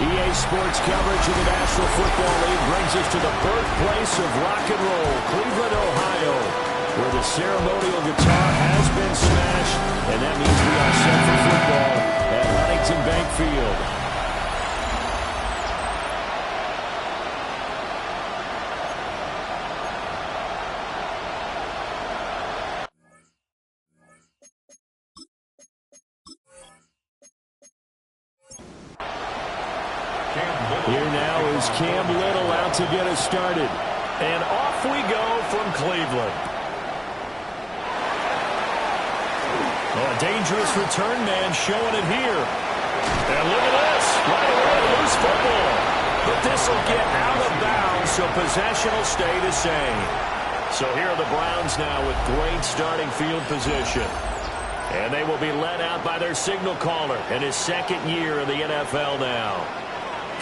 EA Sports coverage of the National Football League brings us to the birthplace of rock and roll, Cleveland, Ohio, where the ceremonial guitar has been smashed, and that means we are set for football at Huntington Bank Field. Here now is Cam Little out to get us started. And off we go from Cleveland. Oh, a dangerous return man showing it here. And look at this. Right away, loose football. But this will get out of bounds, so possession will stay the same. So here are the Browns now with great starting field position. And they will be led out by their signal caller in his second year in the NFL now.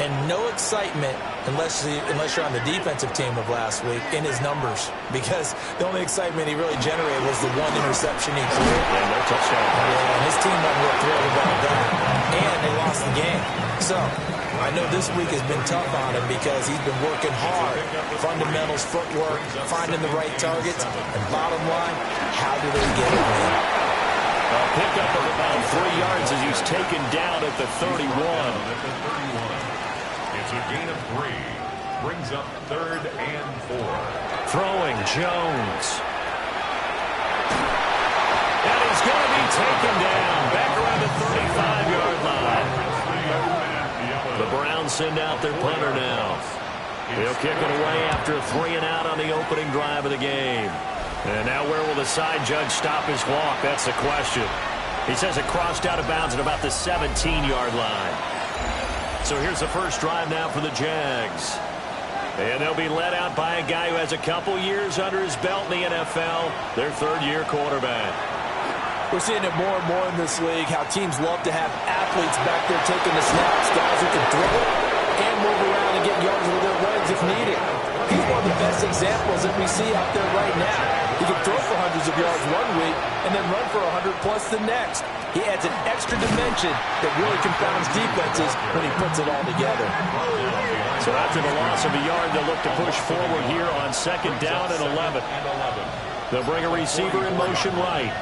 And no excitement unless you're on the defensive team of last week in his numbers, because the only excitement he really generated was the one interception he threw. And no touchdown. Yeah, and his team wasn't real thrilled about that. And they lost the game. So I know this week has been tough on him because he's been working hard. Fundamentals, footwork, finding the right targets. And bottom line, how do they get it in? A pickup of about 3 yards as he's taken down at the 31. It's a gain of 3. Brings up 3rd and 4. Throwing Jones. And he's going to be taken down back around the 35-yard line. The Browns send out their punter now. He'll kick it away after a 3 and out on the opening drive of the game. And now where will the side judge stop his walk? That's the question. He says it crossed out of bounds at about the 17-yard line. So here's the first drive now for the Jags. And they'll be led out by a guy who has a couple years under his belt in the NFL, their third-year quarterback. We're seeing it more and more in this league, how teams love to have athletes back there taking the snaps, guys who can throw it and move around and get yards with their legs if needed. He's one of the best examples that we see out there right now. He can throw for hundreds of yards one week and then run for 100-plus the next. He adds an extra dimension that really confounds defenses when he puts it all together. So after the loss of a yard, they'll look to push forward here on 2nd down and 11. They'll bring a receiver in motion right.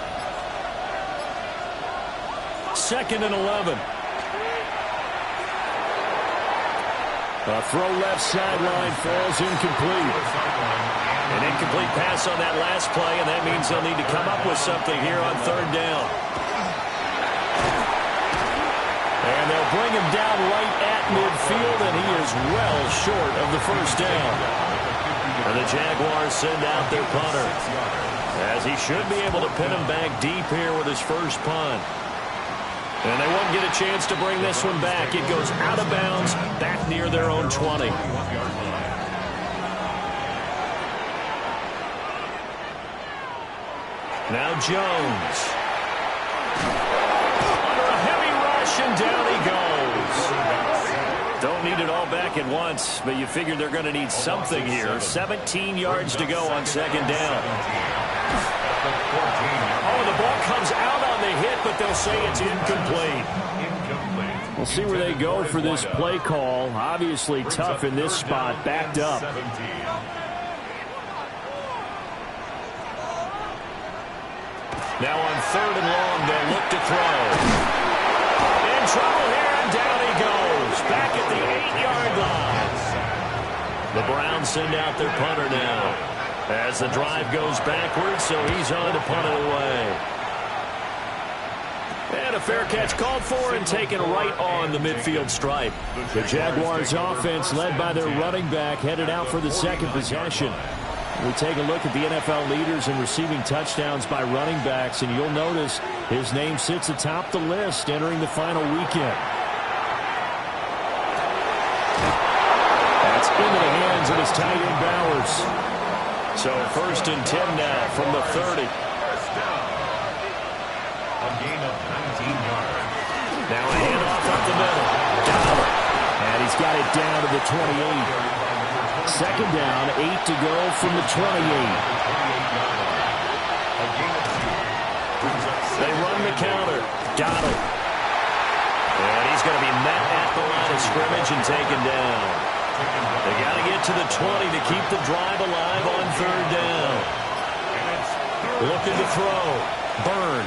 2nd and 11. A throw left sideline falls incomplete. An incomplete pass on that last play, and that means they'll need to come up with something here on 3rd down. And they'll bring him down right at midfield, and he is well short of the 1st down. And the Jaguars send out their punter, as he should be able to pin him back deep here with his first punt. And they won't get a chance to bring this one back. It goes out of bounds, back near their own 20. Now Jones. Under a heavy rush, and down he goes. Don't need it all back at once, but you figure they're going to need something here. 17 yards to go on 2nd down. Oh, the ball comes out on the hit, but they'll say it's incomplete. We'll see where they go for this play call. Obviously tough in this spot, backed up. Now on 3rd and long, they'll look to throw. In trouble here, and down he goes. Back at the 8-yard line. The Browns send out their punter now, as the drive goes backwards, so he's on to punt it away. And a fair catch called for and taken right on the midfield stripe. The Jaguars offense, led by their running back, headed out for the second possession. We take a look at the NFL leaders in receiving touchdowns by running backs, and you'll notice his name sits atop the list entering the final weekend. That's into the hands of his tight end Bowers. So 1st and 10 now from the 30. First down. A gain of 19 yards. Now a handoff up the middle. Got it. And he's got it down to the 28. 2nd down, 8 to go from the 28. They run the counter. Got it. And he's going to be met at the line of scrimmage and taken down. They got to get to the 20 to keep the drive alive on 3rd down. Looking to throw. Burn.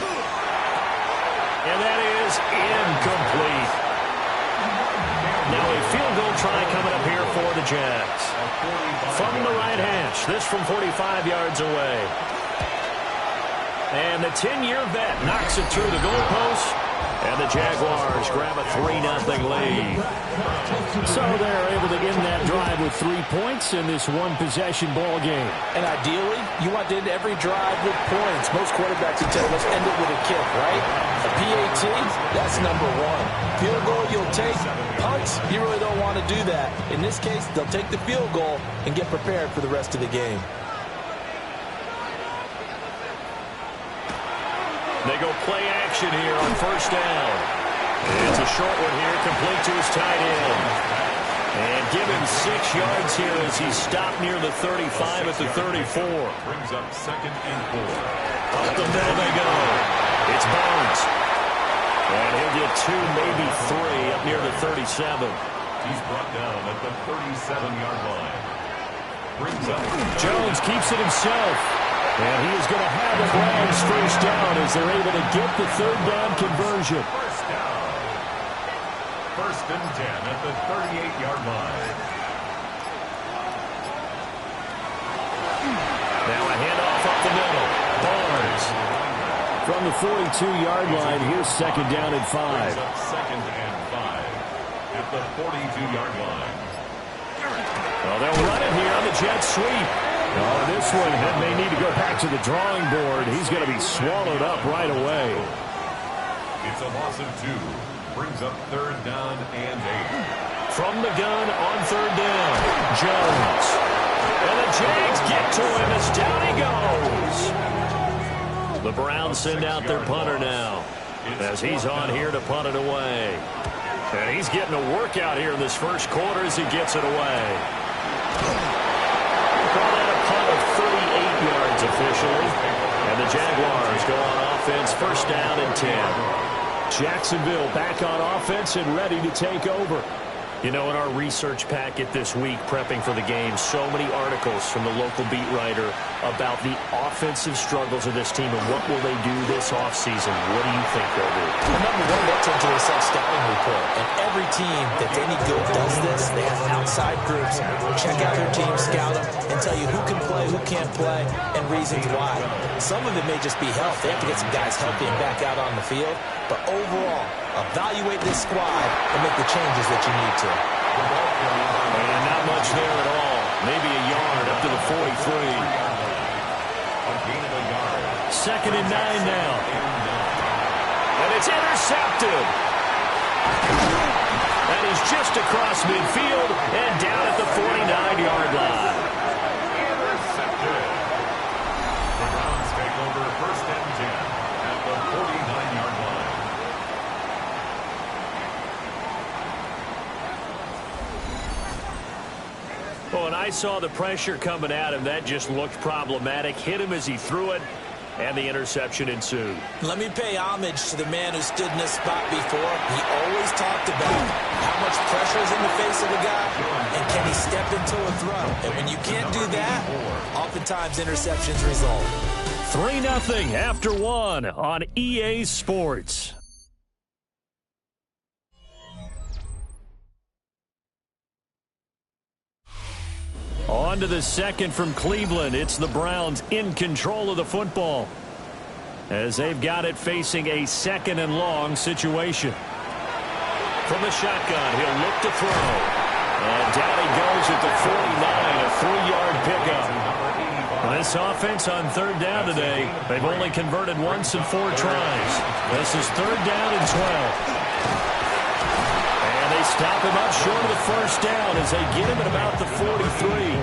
And that is incomplete. Now a field goal try coming up here for the Jags. From the right hash, this from 45 yards away. And the 10-year vet knocks it through the goalpost. And the Jaguars grab a 3-0 lead. So they're able to end that drive with 3 points in this one-possession ball game. And ideally, you want to end every drive with points. Most quarterbacks would tell us end it with a kick, right? A PAT, that's number 1. Field goal you'll take. Punts, you really don't want to do that. In this case, they'll take the field goal and get prepared for the rest of the game. They go play action here on 1st down. It's a short one here, complete to his tight end. And given 6 yards here as he's stopped near the 35 at the 34. Brings up 2nd and 4. Up the middle they go. It's Barnes. And he'll get 2, maybe 3 up near the 37. He's brought down at the 37-yard line. Brings up. Jones keeps it himself. And he is going to have the Browns 1st down as they're able to get the 3rd down conversion. 1st down. 1st and 10 at the 38-yard line. Now a handoff up the middle. Barnes. From the 42-yard line, here's 2nd down and 5. 2nd and 5 at the 42-yard line. Well, they'll run it here on the jet sweep. Oh, this one may need to go back to the drawing board. He's going to be swallowed up right away. It's a loss of 2. Brings up 3rd down and 8. From the gun on 3rd down, Jones. And the Jags get to him as down he goes. The Browns send out their punter now as he's on here to punt it away. And he's getting a workout here in this 1st quarter as he gets it away. Call that a punt of 38 yards officially. And the Jaguars go on offense, 1st down and 10. Jacksonville back on offense and ready to take over. You know, in our research packet this week, prepping for the game, so many articles from the local beat writer about the offensive struggles of this team and what will they do this offseason. What do you think they'll do? Well, number 1, they'll turn to a self-scouting report. And every team that's any good does this. They have outside groups, check out their team, scout them, and tell you who can play, who can't play, and reasons why. Some of it may just be health. They have to get some guys healthy and back out on the field. But overall, evaluate this squad and make the changes that you need to. And not much there at all. Maybe a yard up to the 43. 2nd and 9 now. And it's intercepted. That is just across midfield and down at the 49-yard line. Intercepted. The Browns take over 1st and 10 at the 49-yard line. Oh, and I saw the pressure coming at him. That just looked problematic. Hit him as he threw it, and the interception ensued. Let me pay homage to the man who stood in this spot before. He always talked about how much pressure is in the face of a guy, and can he step into a throw. And when you can't do that, oftentimes interceptions result. 3-0 after 1 on EA Sports. On to the 2nd from Cleveland. It's the Browns in control of the football. as they've got it facing a 2nd and long situation. From the shotgun, he'll look to throw. And down he goes at the 49, a 3-yard pickup. This offense on 3rd down today, they've only converted once in 4 tries. This is 3rd down and 12. And they stop him up short of the 1st down as they get him at about the 43.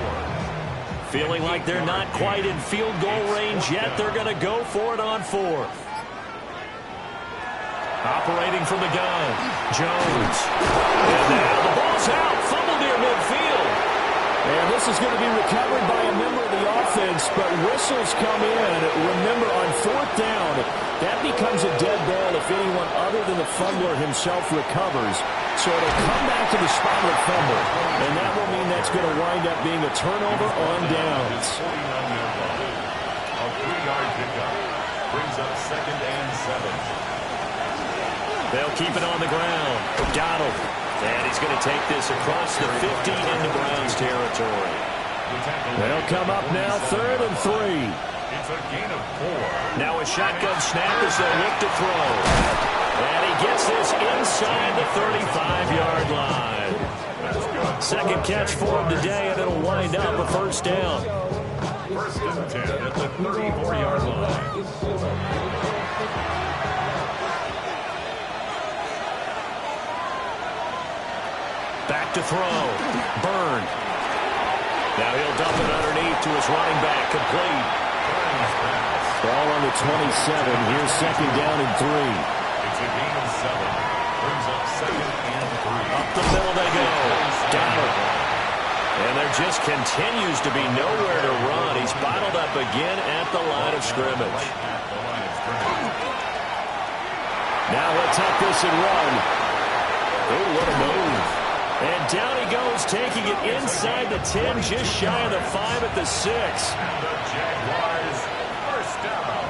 Feeling like they're not quite in field goal range yet, they're going to go for it on 4th. Operating from the gun, Jones. And now the ball's out, fumble near midfield. And this is going to be recovered by a member of the offense, but whistles come in. Remember, on 4th down, that becomes a dead ball if anyone other than the fumbler himself recovers. So it'll come back to the spot of the fumble, and that will mean that's going to wind up being a turnover on downs. A 3-yard pickup brings up 2nd and 7. They'll keep it on the ground. Donald. And he's going to take this across the 50 into Browns territory. They'll come up now 3rd and 3. It's a gain of 4. Now a shotgun snap as they look to throw. And he gets this inside the 35-yard line. 2nd catch for him today, and it'll wind up a 1st down. 1st and 10 at the 34-yard line. Back to throw. Byrne. Now he'll dump it underneath to his running back. Complete. Ball on the 27. Here's 2nd down and 3. It's a gain of 7. Brings up 2nd and 3. Up the middle they go. Donald. And there just continues to be nowhere to run. He's bottled up again at the line of scrimmage. Now he'll take this and run. Oh, what a move. And down he goes, taking it inside the 10, just shy of the 5 at the 6. And the Jaguars, 1st down.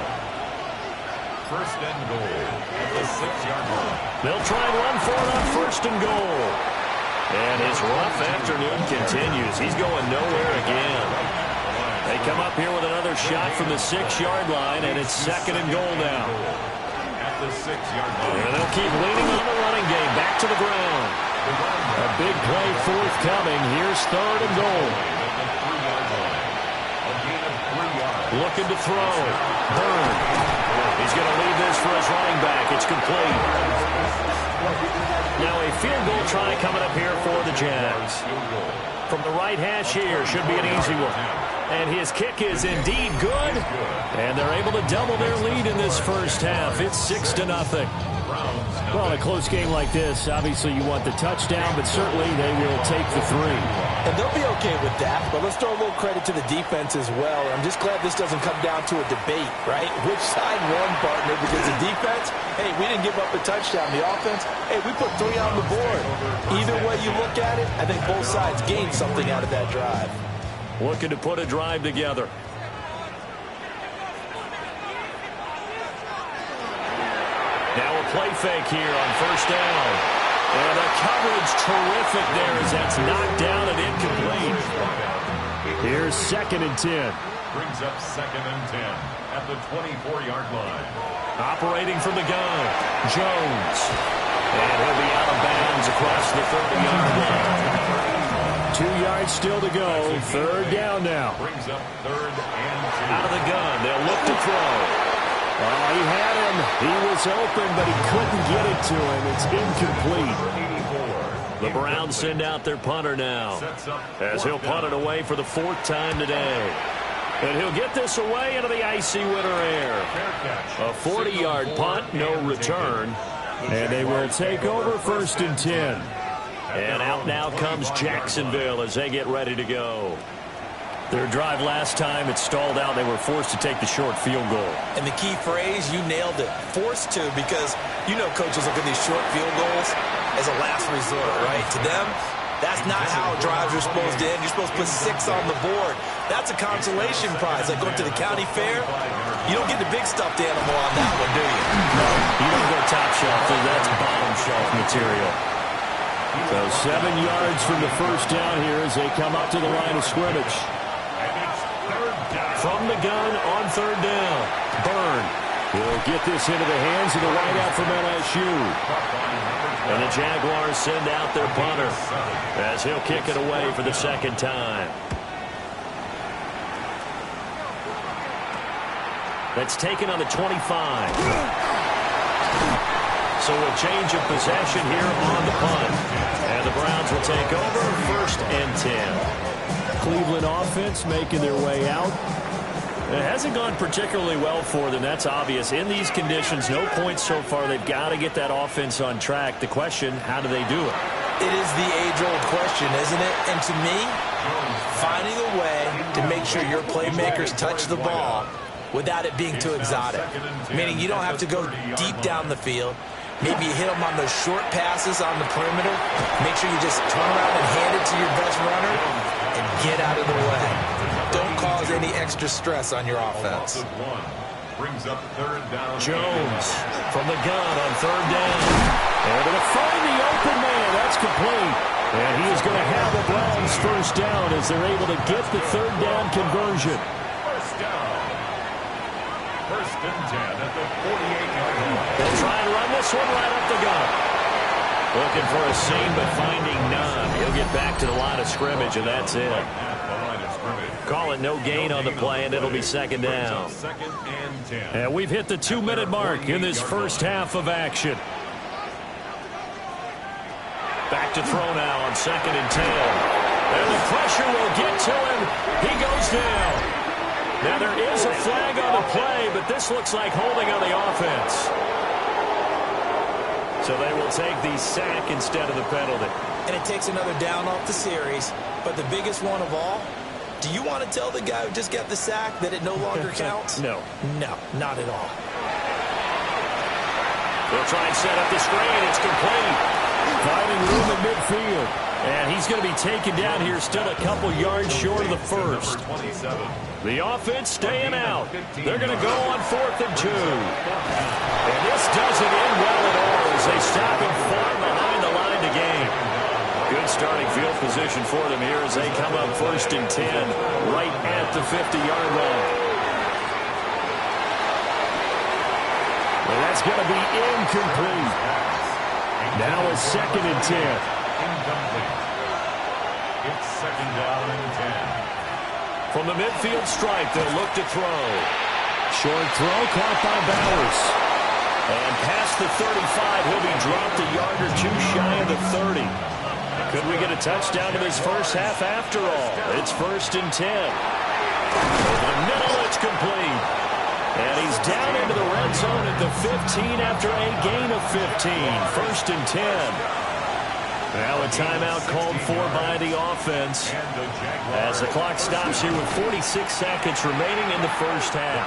1st and goal at the 6-yard line. They'll try and run for it on 1st and goal. And his rough afternoon continues. He's going nowhere again. They come up here with another shot from the 6-yard line, and it's 2nd and goal now. At the 6-yard line. And they'll keep leaning on the running game. Back to the ground. A big play forthcoming. Here's 3rd and goal. Looking to throw. Byrne. He's going to leave this for his running back. It's complete. Now a field goal try coming up here for the Jags. From the right hash here, should be an easy one. And his kick is indeed good. And they're able to double their lead in this 1st half. It's 6-0. Well, in a close game like this, obviously you want the touchdown, but certainly they will take the 3. And they'll be okay with that, but let's throw a little credit to the defense as well. I'm just glad this doesn't come down to a debate, right? Which side won, partner? Because the defense, hey, we didn't give up a touchdown. The offense, hey, we put 3 on the board. Either way you look at it, I think both sides gained something out of that drive. Looking to put a drive together. Now a play fake here on 1st down. And the coverage terrific there as that's knocked down and incomplete. Here's 2nd and 10. Brings up 2nd and 10 at the 24-yard line. Operating from the gun, Jones. And he'll be out of bounds across the 30-yard line. 2 yards still to go. 3rd down now. Brings up 3rd and 2. Out of the gun, they'll look to throw. Oh, he had him. He was open, but he couldn't get it to him. It's incomplete. The Browns send out their punter now, as he'll punt it away for the 4th time today. And he'll get this away into the icy winter air. A 40-yard punt, no return. And they will take over 1st and 10. And out now comes Jacksonville as they get ready to go. Their drive last time, it stalled out. They were forced to take the short field goal. And the key phrase, you nailed it. Forced to, because you know coaches look at these short field goals as a last resort, right? To them, that's not how drives are supposed to end. You're supposed to put 6 on the board. That's a consolation prize. Like going to the county fair, you don't get the big stuffed animal on that one, do you? No, you don't go top shelf. That's bottom shelf material. So 7 yards from the 1st down here as they come up to the line of scrimmage. From the gun on 3rd down, Byrne. He'll get this into the hands of the wideout from LSU. And the Jaguars send out their punter as he'll kick it away for the second time. That's taken on the 25. So a change of possession here on the punt. And the Browns will take over 1st and 10. Cleveland offense making their way out. It hasn't gone particularly well for them. That's obvious. In these conditions, no points so far. They've got to get that offense on track. The question, how do they do it? It is the age-old question, isn't it? And to me, finding a way to make sure your playmakers touch the ball without it being too exotic. Meaning you don't have to go deep down the field. Maybe you hit them on those short passes on the perimeter. Make sure you just turn around and hand it to your best runner and get out of the way. Don't cause any extra stress on your offense. Brings up 3rd down. Jones from the gun on 3rd down. Able to find the open man. That's complete. And he is going to have the Browns 1st down as they're able to get the 3rd down conversion. 1st down. 1st and 10 at the 48-yard line. They'll try and run this one right up the gut. Looking for a seam, but finding none. He'll get back to the line of scrimmage, and that's it. Call it no gain on the play, and it'll be 2nd down. 2nd and 10. And we've hit the 2-minute mark in this first half of action. Back to throw now on 2nd and 10. And the pressure will get to him. He goes down. Now there is a flag on the play, but this looks like holding on the offense. So they will take the sack instead of the penalty. And it takes another down off the series. But the biggest one of all, do you want to tell the guy who just got the sack that it no longer counts? No. No, not at all. They'll try and set up the screen. It's complete. Finding room at midfield. And he's going to be taken down here, still a couple yards short of the first. The offense staying out. They're going to go on 4th and 2. And this doesn't end well at all as they stop him far behind the line to gain. Good starting field position for them here as they come up 1st and 10 right at the 50-yard line. Well, that's going to be incomplete. Now a 2nd and 10. Incomplete. It's 2nd down and 10. From the midfield stripe, they'll look to throw. Short throw caught by Bowers. And past the 35, he'll be dropped a yard or two shy of the 30. Could we get a touchdown in this first half after all? It's 1st and 10. Over the middle, it's complete. And he's down into the red zone at the 15 after a gain of 15. 1st and 10. Now a timeout called for by the offense as the clock stops here with 46 seconds remaining in the first half.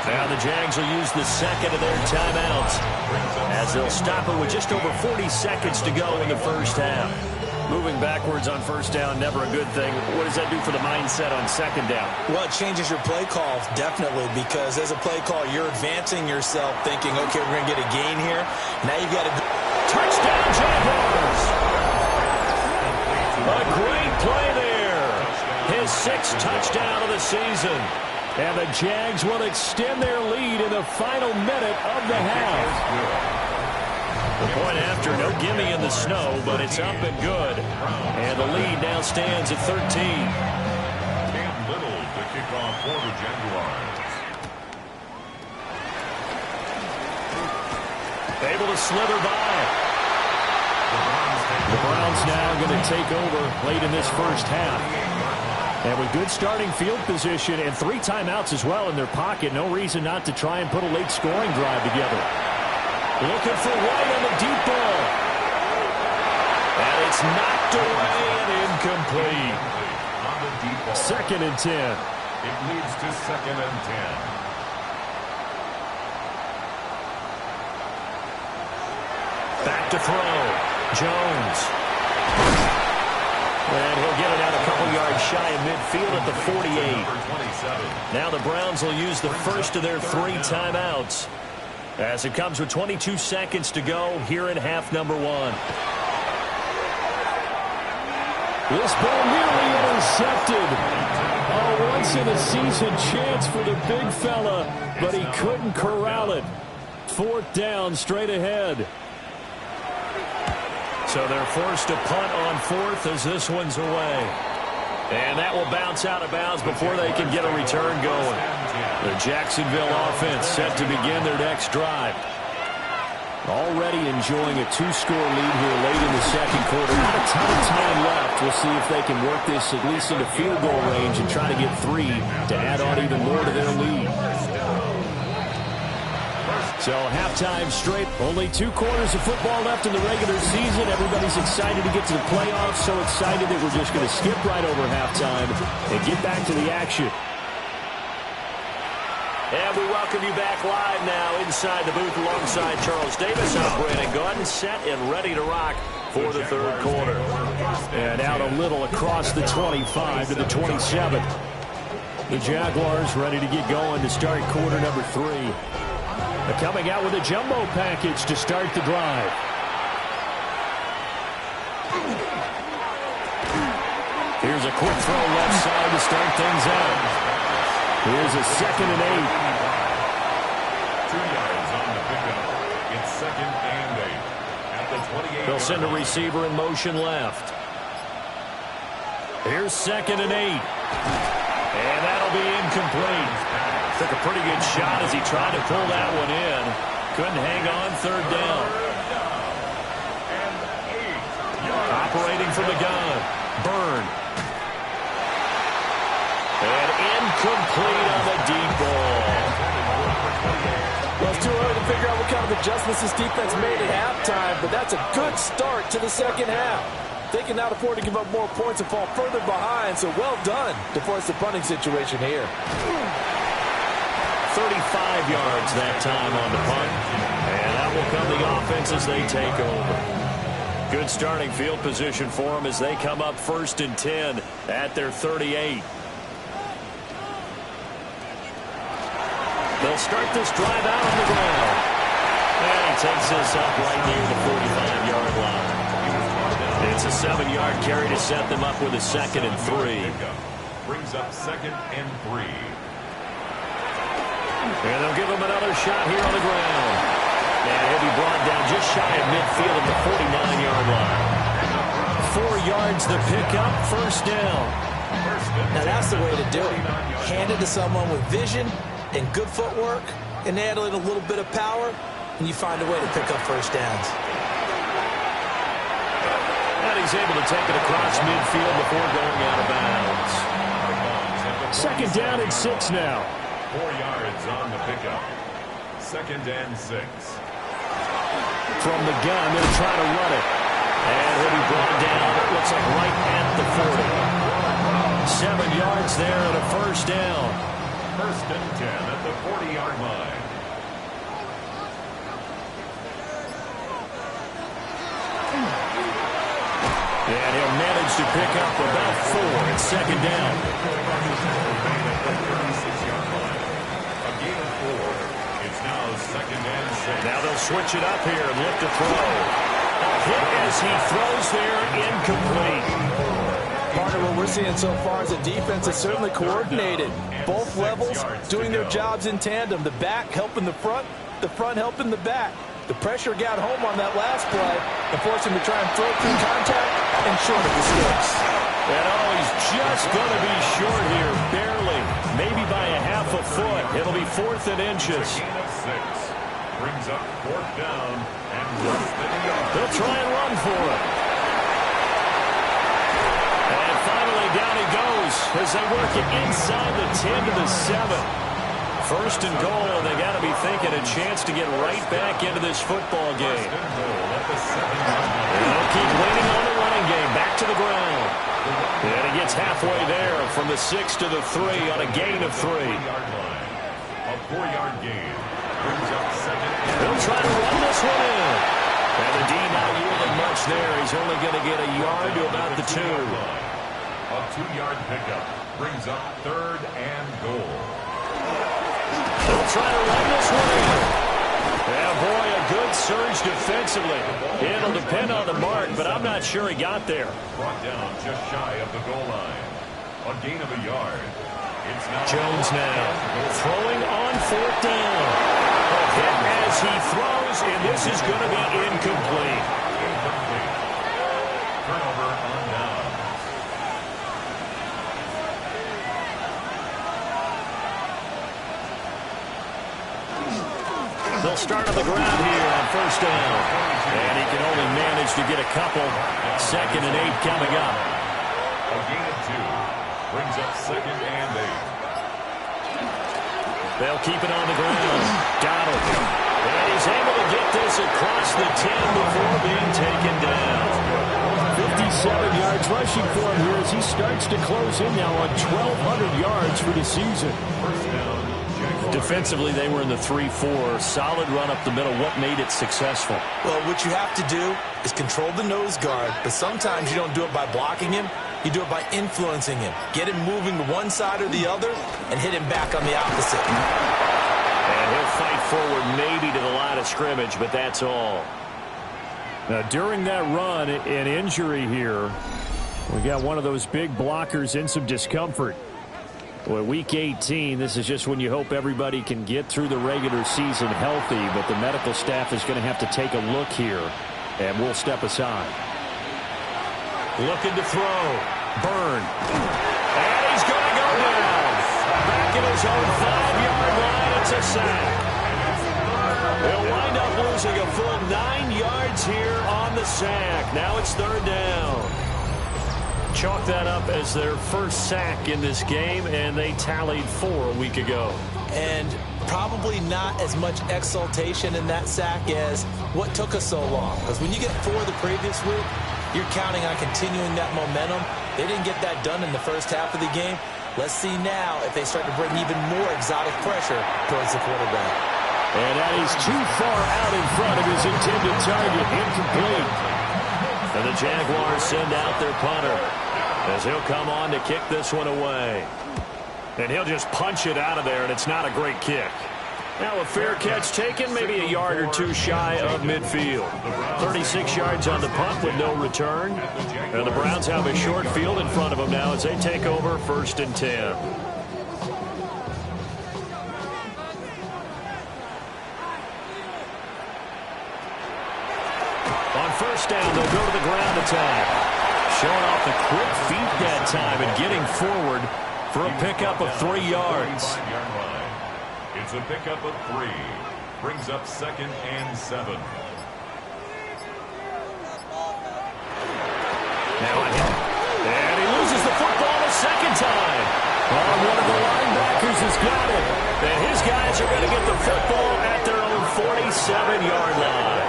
Now the Jags will use the second of their timeouts as they'll stop it with just over 40 seconds to go in the first half. Moving backwards on 1st down, never a good thing. What does that do for the mindset on 2nd down? Well, it changes your play call, definitely, because as a play call, you're advancing yourself thinking, okay, we're going to get a gain here. Now you've got to... Touchdown, Jaguars! A great play there. His 6th touchdown of the season. And the Jags will extend their lead in the final minute of the half. The point after, no gimme in the snow, but it's up and good. And the lead now stands at 13. Cam Little to kick off for the Jaguars. Able to slither by. The Browns now going to take over late in this first half. And with good starting field position and 3 timeouts as well in their pocket, no reason not to try and put a late scoring drive together. Looking for White on the deep ball. And it's knocked away and incomplete. On the deep ball. 2nd and 10. It leads to 2nd and 10. Back to throw. Jones. And he'll get it out a couple yards shy of midfield at the 48. Now the Browns will use the first of their 3 timeouts as it comes with 22 seconds to go here in half number 1. This ball nearly intercepted. Oh, once-in-a-season chance for the big fella, but he couldn't corral it. 4th down, straight ahead. So they're forced to punt on 4th as this one's away. And that will bounce out of bounds before they can get a return going. The Jacksonville offense set to begin their next drive. Already enjoying a 2-score lead here late in the second quarter. Not a ton of time left. We'll see if they can work this at least into field goal range and try to get 3 to add on even more to their lead. So halftime straight. Only 2 quarters of football left in the regular season. Everybody's excited to get to the playoffs. So excited that we're just going to skip right over halftime and get back to the action. And we welcome you back live now inside the booth alongside Charles Davis. I'm Brandon Gordon, set and ready to rock for the third quarter. And out a little across the 25 to the 27. The Jaguars ready to get going to start quarter number 3. They're coming out with a jumbo package to start the drive. Here's a quick throw left side to start things out. Here's a 2nd and 8. 2 yards on the pickup. It's 2nd and 8 at the 28. They'll send a receiver in motion left. Here's 2nd and 8. And that'll be incomplete. Took a pretty good shot as he tried to pull that one in. Couldn't hang on 3rd down. Operating from the gun. Byrne. And incomplete on the deep ball. Well, it's too early to figure out what kind of adjustments this defense made at halftime, but that's a good start to the second half. They cannot afford to give up more points and fall further behind, so well done to force the punting situation here. 35 yards that time on the punt. And that will come the offense as they take over. Good starting field position for them as they come up 1st and 10 at their 38. They'll start this drive out on the ground. And he takes this up right near the 45-yard line. It's a 7-yard carry to set them up with a 2nd and 3. Brings up 2nd and 3. And they'll give him another shot here on the ground. And he'll be brought down just shy of midfield at the 49-yard line. 4 yards the pickup, 1st down. Now that's the way to do it. Hand it to someone with vision and good footwork, and add in a little bit of power, and you find a way to pick up 1st downs. And he's able to take it across midfield before going out of bounds. 2nd down and 6 now. 4 yards on the pickup. 2nd and 6. From the gun, they'll try to run it. And he'll be brought down, it looks like right at the 40. 7 yards there and a 1st down. 1st and 10 at the 40-yard line. And he'll manage to pick up about 4 at 2nd down. A gain of 4. It's now 2nd and 6. Now they'll switch it up here and look to throw. Hit as he throws there, incomplete. Partner, what we're seeing so far is a defense that's certainly coordinated. Both levels doing their jobs in tandem. The back helping the front helping the back. The pressure got home on that last play and forced him to try and throw through contact and short of the sticks. And he's just going to be short here, barely, maybe by a half a foot. It'll be 4th and inches. A gain of 6. Brings up 4th down and less than a yard. They'll try and run for it. And finally down he goes as they work it inside the 10 to the 7. 1st and goal, and they got to be thinking a chance to get right back into this football game. And they'll keep leaning on the running game, back to the ground. And he gets halfway there from the 6 to the 3 on a gain of 3. A 4-yard gain. Brings up 2nd. They'll try to run this one in. And the D not yielding much there. He's only going to get a yard to about the 2. A 2-yard pickup brings up 3rd and goal. They'll try to run this one in. Yeah, boy, a good surge defensively. It'll depend on the mark, but I'm not sure he got there. Brought down just shy of the goal line. A gain of a yard. It's now Jones now throwing on 4th down. A hit as he throws, and this is going to be incomplete. Turnover on down. They'll start on the ground here on 1st down. And he can only manage to get a couple. 2nd and 8 coming up. A gain of 2. Brings up 2nd and 8. They'll keep it on the ground. Donald. And he's able to get this across the 10 before being taken down. 57 yards rushing for him here as he starts to close in now on 1,200 yards for the season. First down. Defensively, they were in the 3-4. Solid run up the middle. What made it successful? Well, what you have to do is control the nose guard, but sometimes you don't do it by blocking him. You do it by influencing him. Get him moving to one side or the other and hit him back on the opposite. And he'll fight forward maybe to the line of scrimmage, but that's all. Now, during that run, an injury here. We got one of those big blockers in some discomfort. Boy, Week 18, this is just when you hope everybody can get through the regular season healthy, but the medical staff is going to have to take a look here, and we'll step aside. Looking to throw. Byrne. And he's going to go down. Back in his own 5-yard line, it's a sack. They'll wind up losing a full 9 yards here on the sack. Now it's 3rd down. Chalk that up as their first sack in this game, and they tallied 4 a week ago. And probably not as much exultation in that sack as what took us so long. Because when you get 4 the previous week, you're counting on continuing that momentum. They didn't get that done in the first half of the game. Let's see now if they start to bring even more exotic pressure towards the quarterback. And that is too far out in front of his intended target. Incomplete. And the Jaguars send out their punter as he'll come on to kick this one away. And he'll just punch it out of there, and it's not a great kick. Now a fair catch taken, maybe a yard or 2 shy of midfield. 36 yards on the punt with no return. And the Browns have a short field in front of them now as they take over 1st and 10. On 1st down, they'll go to the ground attack. Showing off the quick feet that time and getting forward for a pickup of 3 yards. 5-yard line. It's a pickup of 3. Brings up 2nd and 7. Now on him. And he loses the football a second time. Oh, one of the linebackers has got it. And his guys are going to get the football at their own 47-yard line.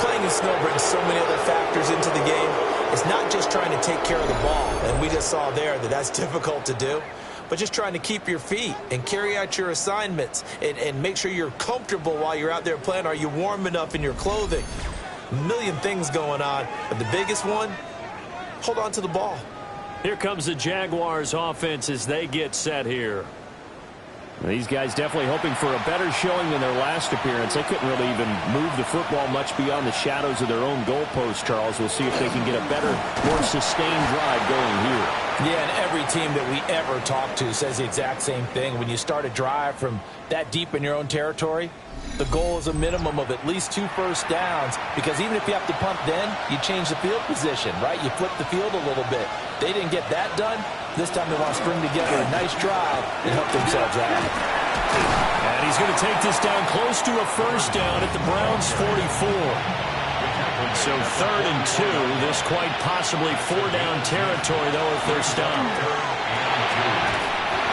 Playing in snow brings so many other factors into the game. It's not just trying to take care of the ball, and we just saw there that that's difficult to do, but just trying to keep your feet and carry out your assignments and make sure you're comfortable while you're out there playing. Are you warm enough in your clothing? A million things going on, but the biggest one, hold on to the ball. Here comes the Jaguars offense as they get set here. These guys definitely hoping for a better showing than their last appearance. They couldn't really even move the football much beyond the shadows of their own goalpost, Charles. We'll see if they can get a better, more sustained drive going here. Yeah, and every team that we ever talk to says the exact same thing. When you start a drive from that deep in your own territory, the goal is a minimum of at least 2 first downs, because even if you have to punt then, you change the field position, right? You flip the field a little bit. They didn't get that done. This time they want to string together a nice drive and help themselves out. And he's going to take this down close to a first down at the Browns' 44. So 3rd and 2. This quite possibly 4-down territory, though, if they're stopped.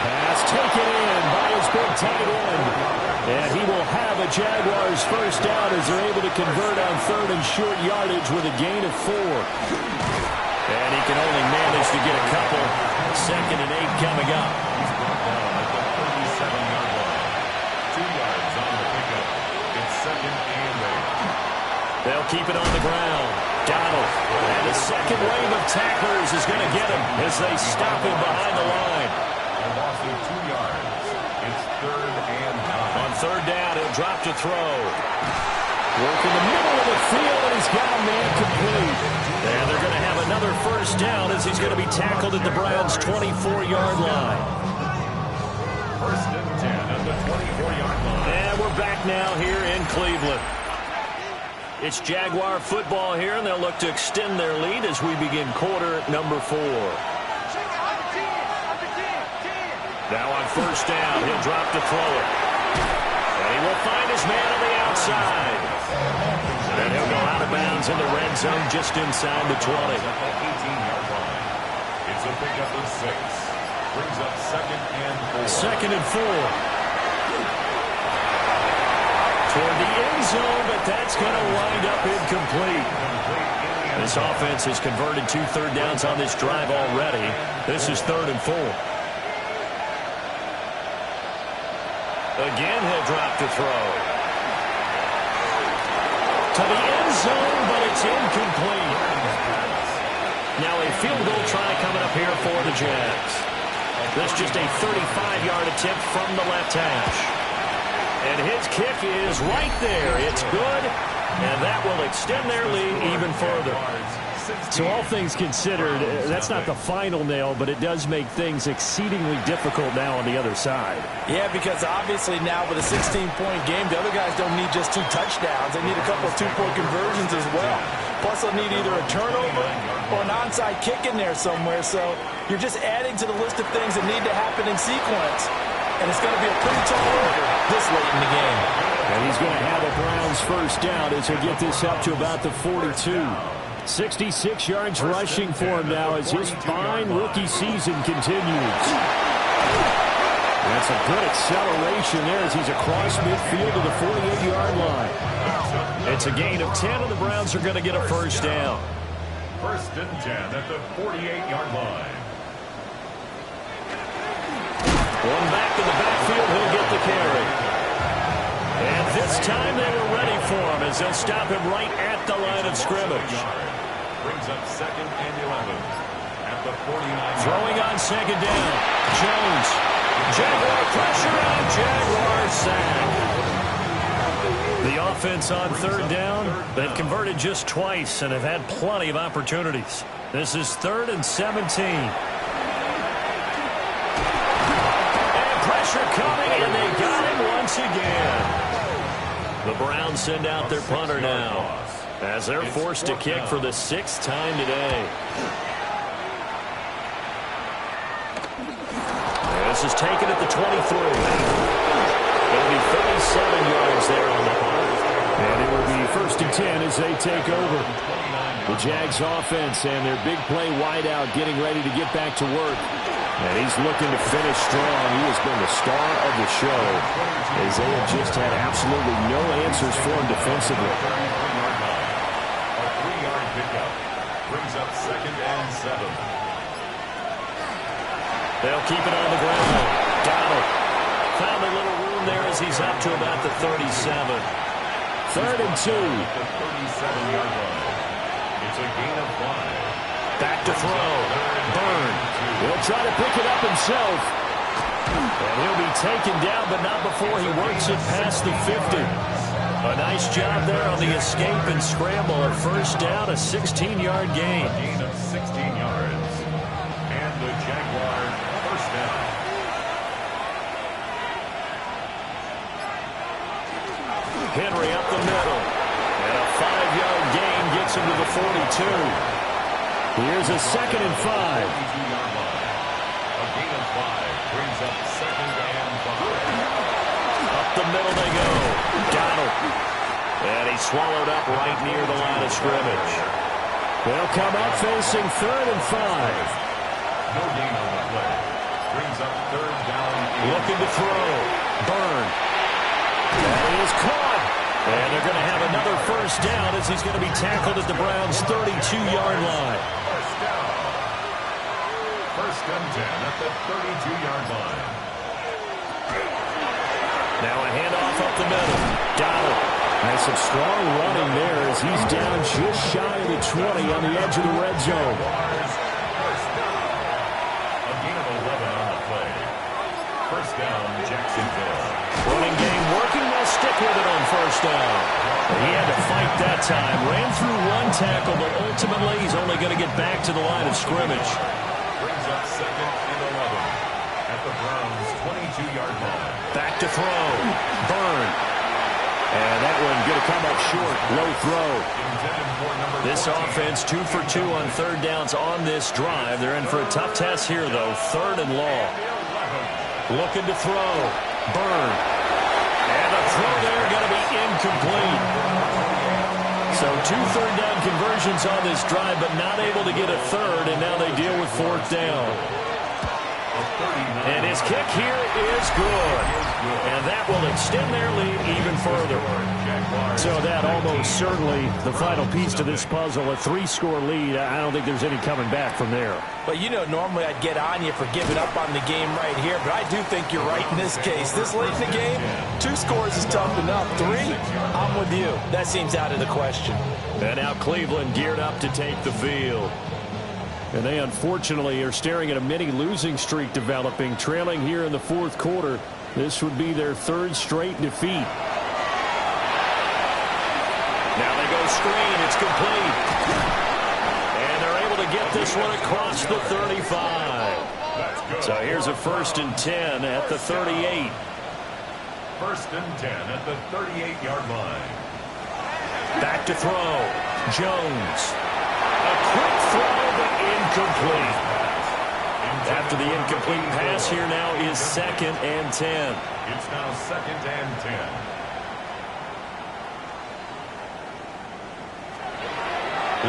Pass taken in by his big tight end. And he will have a Jaguars first down as they're able to convert on 3rd and short yardage with a gain of 4. And he can only manage to get a couple. 2nd and 8 coming up. He's brought down at the 37-yard line. 2 yards on the pickup. It's 2nd and 8. They'll keep it on the ground. Donald. And the second wave of tacklers is going to get him as they stop him behind the line. A loss of 2 yards. It's 3rd and 9. On 3rd down, he'll drop to throw. Working the middle of the field, and he's got a man complete. And they're going to have another first down as he's going to be tackled at the Browns' 24-yard line. First and 10 at the 24-yard line. And we're back now here in Cleveland. It's Jaguar football here, and they'll look to extend their lead as we begin quarter number 4. Now on first down, he'll drop to throw it. And he will find his man on the outside. And he'll go out of bounds in the red zone just inside the 20. At the 18-yard line. It's a pickup of 6. Brings up second and 4. Second and 4. Toward the end zone, but that's going to wind up incomplete. This offense has converted 2 third downs on this drive already. This is 3rd and 4. Again, he'll drop to throw. To the end zone, but it's incomplete. Now a field goal try coming up here for the Jags. This just a 35-yard attempt from the left hash. And his kick is right there. It's good, and that will extend their lead even further. So all things considered, that's not the final nail, but it does make things exceedingly difficult now on the other side. Yeah, because obviously now with a 16-point game, the other guys don't need just 2 touchdowns. They need a couple of 2-point conversions as well. Plus, they'll need either a turnover or an onside kick in there somewhere. So you're just adding to the list of things that need to happen in sequence. And it's going to be a pretty tall order this late in the game. And he's going to have a Browns first down as he'll get this up to about the 42. 66 yards rushing for him now as his fine rookie season continues. That's a good acceleration there as he's across midfield to the 48-yard line. It's a gain of 10, and the Browns are going to get a first down. First and 10 at the 48-yard line. One back in the backfield, he'll get the carry. And this time they were ready for him as they'll stop him right at the line of scrimmage. Brings up second and 11 at the 49. Throwing on second down. Jones. Jaguar pressure on Jaguar sack. The offense on third down. They've converted just twice and have had plenty of opportunities. This is 3rd and 17. And pressure coming, and they got him once again. The Browns send out their punter now as they're forced to kick for the 6th time today. This is taken at the 23. It'll be 37 yards there on the punt. And it will be 1st and 10 as they take over. The Jags offense and their big play wideout getting ready to get back to work. And he's looking to finish strong. He has been the star of the show as they have just had absolutely no answers for him defensively. A 3-yard pickup brings up second and 7. They'll keep it on the ground. Donald found a little room there as he's up to about the 37. 3rd and 2. At the 37-yard line. It's a gain of 5. Back to throw. Byrne. He'll try to pick it up himself. And he'll be taken down, but not before he works it past the 50. A nice job there on the escape and scramble. A first down, a 16-yard gain. A gain of 16 yards. And the Jaguars first down. Henry up the middle. And a 5-yard gain gets him to the 42. Here's a 2nd and 5. 52-yard line. A gain of 5 brings up second and 5. Up the middle they go. Donald. And he's swallowed up right near the line of scrimmage. They'll come up facing 3rd and 5. No gain on the play. Brings up 3rd down. Looking to throw. Byrne. That is caught. And they're going to have another first down as he's going to be tackled at the Browns' 32-yard line. First down. First and 10 at the 32-yard line. Now a handoff up the middle. Donald. And some strong running there as he's down just shy of the 20 on the edge of the red zone. First down. A gain of 11 on the play. First down, Jacksonville. Running game working. They'll stick with it on first down. He had to fight that time. Ran through one tackle, but ultimately he's only going to get back to the line of scrimmage. Brings up 2nd and 11 at the Browns' 22-yard line. Back to throw. Byrne. And that one going to come up short. Low throw. This offense 2 for 2 on third downs on this drive. They're in for a tough test here, though. 3rd and long. Looking to throw. Byrne. And the throw there going to be incomplete. So 2 third-down conversions on this drive, but not able to get a third, and now they deal with 4th down. And his kick here is good. And that will extend their lead even further. So that almost certainly the final piece to this puzzle, a 3-score lead. I don't think there's any coming back from there. But, you know, normally I'd get on you for giving up on the game right here, but I do think you're right in this case. This late in the game, 2 scores is tough enough. 3, I'm with you. That seems out of the question. And now Cleveland geared up to take the field. And they unfortunately are staring at a mini losing streak developing, trailing here in the 4th quarter. This would be their 3rd straight defeat. Now they go screen. It's complete. And they're able to get this one across the 35. So here's a 1st and 10 at the 38. 1st and 10 at the 38-yard line. Back to throw. Jones. A quick throw, but incomplete. After the incomplete pass, here now is 2nd and 10. It's now 2nd and 10.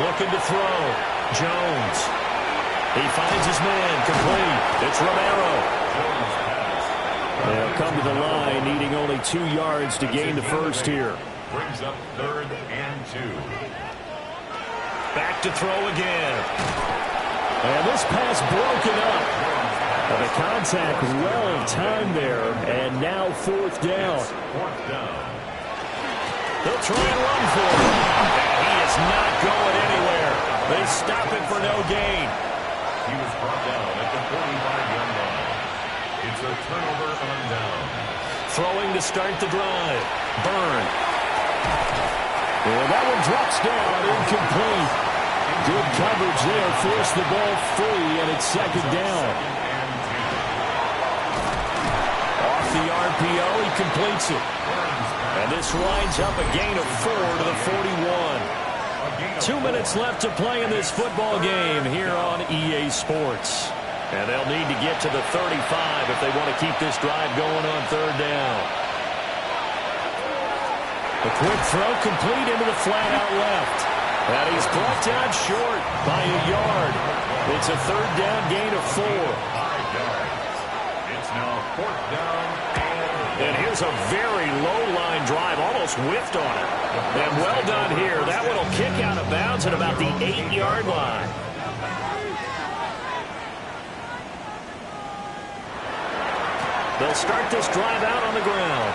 Looking to throw. Jones. He finds his man. Complete. It's Romero. They'll come to the line, needing only 2 yards to gain the first here. Brings up 3rd and 2. Back to throw again. And this pass broken up. And the contact well timed there. And now 4th down. 4th down. They'll try and run for it. And he is not going anywhere. They stop him for no gain. He was brought down at the 45-yard line. It's a turnover on down. Throwing to start the drive. Byrne. Well, that one drops down. Incomplete. Good coverage there. Forced the ball free, and it's 2nd down. Off the RPO, he completes it. And this winds up a gain of 4 to the 41. 2 minutes left to play in this football game here on EA Sports. And they'll need to get to the 35 if they want to keep this drive going on 3rd down. A quick throw complete into the flat out left. And he's brought down short by a yard. It's a 3rd down gain of 4. 5 yards. It's now 4th down. And here's a very low-line drive, almost whiffed on it. And well done here. That one will kick out of bounds at about the 8-yard line. They'll start this drive out on the ground.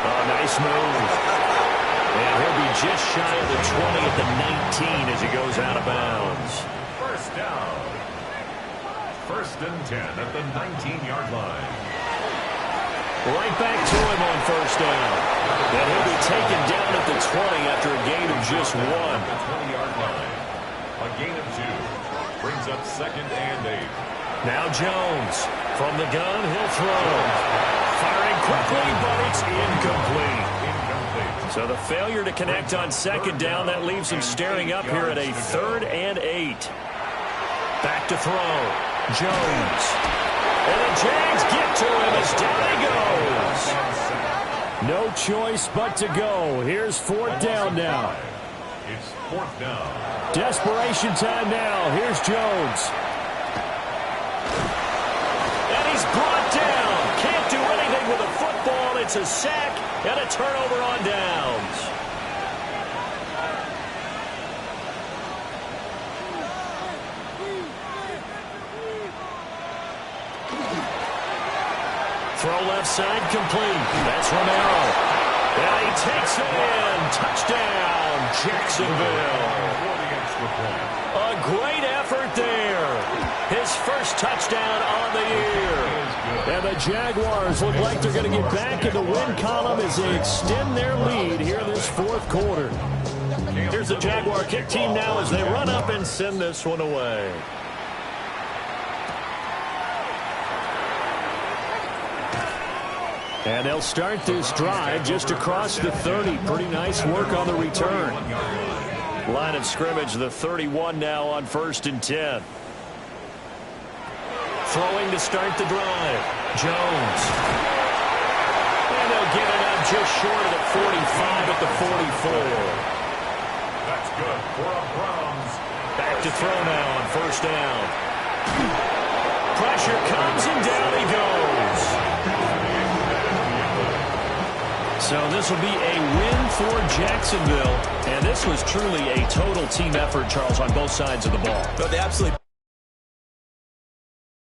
Oh, nice move. And he'll be just shy of the 20 at the 19 as he goes out of bounds. 1st down. 1st and 10 at the 19-yard line. Right back to him on 1st down. And he'll be taken down at the 20 after a gain of just 1. The 20-yard line. A gain of 2. Brings up 2nd and 8. Now Jones. From the gun, he'll throw. Firing quickly, but it's incomplete. So the failure to connect on 2nd down, that leaves him staring up here at a 3rd and 8. Back to throw. Jones. And the Jags get to him as down he goes. No choice but to go. Here's 4th down now. It's 4th down. Desperation time now. Here's Jones. And he's brought down. Can't do anything with a football. It's a sack and a turnover on downs. Throw left side complete. That's Romero. And he takes it in. Touchdown, Jacksonville. A great effort there. His first touchdown on the year. And the Jaguars look like they're going to get back in the win column as they extend their lead here in this fourth quarter. Here's the Jaguar kick team now as they run up and send this one away. And they'll start this drive just across the 30. Pretty nice work on the return. Line of scrimmage, the 31 now on 1st and 10. Throwing to start the drive. Jones. And they'll get it up just short of the 45 at the 44. That's good for a Browns. Back to throw now on 1st down. Pressure comes and down he goes. So this will be a win for Jacksonville. And this was truly a total team effort, Charles, on both sides of the ball. But they absolutely